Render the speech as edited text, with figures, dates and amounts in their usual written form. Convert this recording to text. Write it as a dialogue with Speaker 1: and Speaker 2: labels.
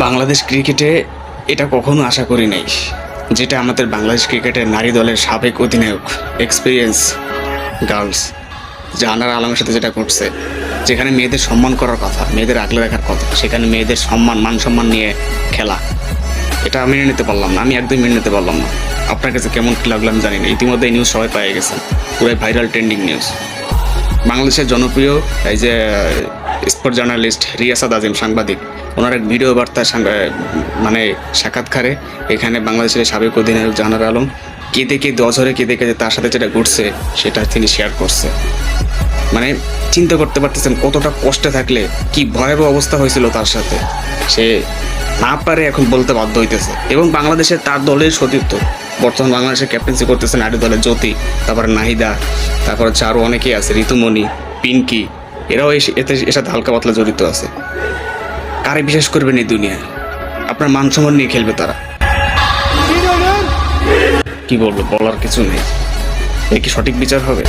Speaker 1: বাংলাদেশ ক্রিকেটে এটা কখনো আশা করি নাই, যেটা আমাদের বাংলাদেশ ক্রিকেটের নারী দলের সাবেক অধিনায়ক এক্সপিরিয়েন্স গার্লস জাহানারা আলমের সাথে যেটা ঘটছে, যেখানে মেয়েদের সম্মান করার কথা, মেয়েদের আগলে রাখার কথা, সেখানে মেয়েদের মান সম্মান নিয়ে খেলা, এটা মেনে নিতে পারলাম না। আমি একদম মেনে নিতে পারলাম না। আপনার কাছে কেমন কী লাগলো আমি জানি না। ইতিমধ্যে এই নিউজ সবাই পেয়ে গেছেন, পুরাই ভাইরাল ট্রেন্ডিং নিউজ। বাংলাদেশের জনপ্রিয় এই যে স্পোর্ট জার্নালিস্ট রিয়াসাদ আজিম সাংবাদিক, ওনার এক ভিডিও বার্তা মানে সাক্ষাৎকারে এখানে বাংলাদেশের সাবেক অধিনায়ক জাহানারা আলম কেঁদে অঝরে কেঁদে তার সাথে যেটা ঘটছে সেটা তিনি শেয়ার করছে। মানে চিন্তা করতে পারতেছেন কতটা কষ্টে থাকলে কি ভয়াবহ অবস্থা হয়েছিল তার সাথে, সে না পারে এখন বলতে বাধ্য হইতেছে। এবং বাংলাদেশের তার দলের সতীর্থ বর্তমান বাংলাদেশের ক্যাপ্টেন্সি করতেছে নারী দলের জ্যোতি, তারপরে নাহিদা, তারপর হচ্ছে আরও অনেকেই আছে, ঋতুমণি, পিঙ্কি, এরাও এর সাথে হালকা পাতলা জড়িত আছে। কারে বিশ্বাস করবেন এই দুনিয়ায়? আপনার মান সম্মান নিয়ে খেলবে তারা। কি বলবো, বলার কিছু নেই। এ কি সঠিক বিচার হবে?